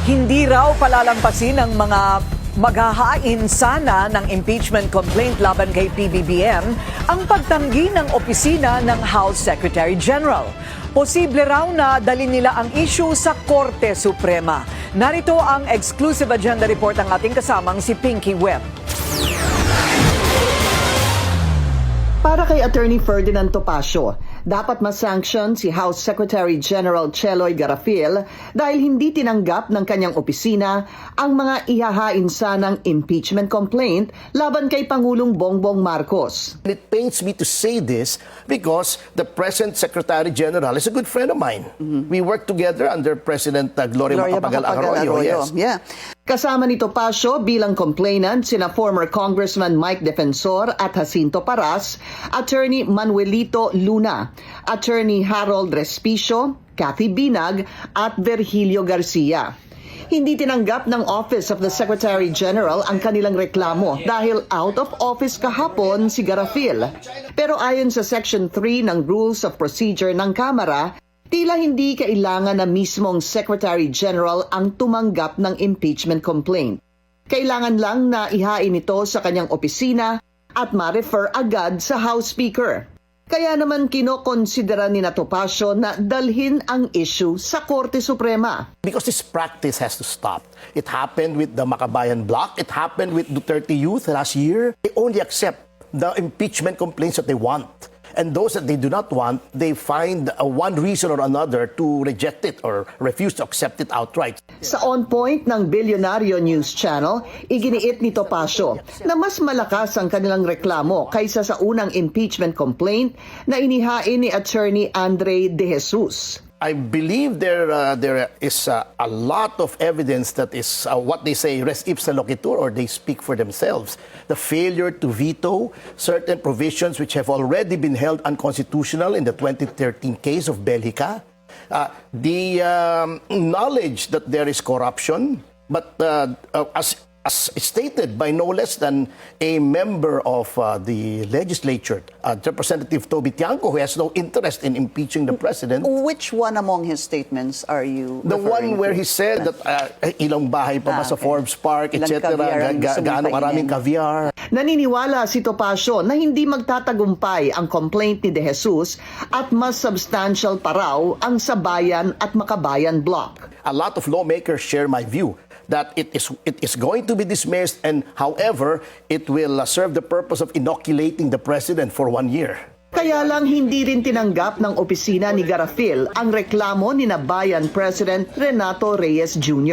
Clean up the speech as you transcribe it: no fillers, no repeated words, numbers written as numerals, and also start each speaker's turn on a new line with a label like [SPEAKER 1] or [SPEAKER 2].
[SPEAKER 1] Hindi raw palalampasin ng mga maghahain sana ng impeachment complaint laban kay PBBM ang pagtanggi ng opisina ng House Secretary General. Posible raw na dalhin nila ang issue sa Korte Suprema. Narito ang exclusive agenda report ng ating kasamang si Pinky Webb.
[SPEAKER 2] Para kay Attorney Ferdinand Topacio, dapat ma-sanction si House Secretary General Cheloy Garafil dahil hindi tinanggap ng kanyang opisina ang mga ihahain sanang impeachment complaint laban kay Pangulong Bongbong Marcos.
[SPEAKER 3] It pains me to say this because the present Secretary General is a good friend of mine. We worked together under President Gloria Macapagal-Arroyo. Yes.
[SPEAKER 2] Yeah. Kasama ni Topacio bilang complainant sina former Congressman Mike Defensor at Jacinto Paras, Attorney Manuelito Luna, Attorney Harold Respicio, Cathy Binag at Virgilio Garcia. Hindi tinanggap ng Office of the Secretary General ang kanilang reklamo dahil out of office kahapon si Garafil. Pero ayon sa Section 3 ng Rules of Procedure ng Kamara, tila hindi kailangan na mismong Secretary General ang tumanggap ng impeachment complaint. Kailangan lang na ihain ito sa kanyang opisina at ma-refer agad sa House Speaker. Kaya naman kinokonsidera ni Topacio na dalhin ang issue sa Korte Suprema.
[SPEAKER 3] Because this practice has to stop. It happened with the Makabayan Bloc. It happened with Duterte Youth last year. They only accept the impeachment complaints that they want. And those that they do not want, they find one reason or another to reject it or refuse to accept it outright.
[SPEAKER 2] Sa On Point ng Bilyonaryo News Channel, iginiit ni Topacio na mas malakas ang kanilang reklamo kaysa sa unang impeachment complaint na inihain ni Attorney Andre De Jesus.
[SPEAKER 3] I believe there is a lot of evidence that is what they say res ipsa loquitur, or they speak for themselves. The failure to veto certain provisions which have already been held unconstitutional in the 2013 case of Belgica. The knowledge that there is corruption, but as stated by no less than a member of the legislature, Representative Toby Tiangco, who has no interest in impeaching the president.
[SPEAKER 4] Which one among his statements are you
[SPEAKER 3] The one
[SPEAKER 4] referring
[SPEAKER 3] where
[SPEAKER 4] to?
[SPEAKER 3] he said that ilang bahay pa ba sa
[SPEAKER 4] okay.
[SPEAKER 3] Forbes Park,
[SPEAKER 4] Ilang
[SPEAKER 3] etc.
[SPEAKER 4] caviar ang gusto mong
[SPEAKER 3] Gaano karaming
[SPEAKER 4] kainin?
[SPEAKER 3] caviar.
[SPEAKER 2] Naniniwala si Topacio na hindi magtatagumpay ang complaint ni De Jesus at mas substantial pa raw ang Sabayan at Makabayan Bloc.
[SPEAKER 3] A lot of lawmakers share my view that it is going to be dismissed, and however, it will serve the purpose of inoculating the president for 1 year.
[SPEAKER 2] Kaya lang hindi rin tinanggap ng opisina ni Garafil ang reklamo ni Bayan President Renato Reyes Jr.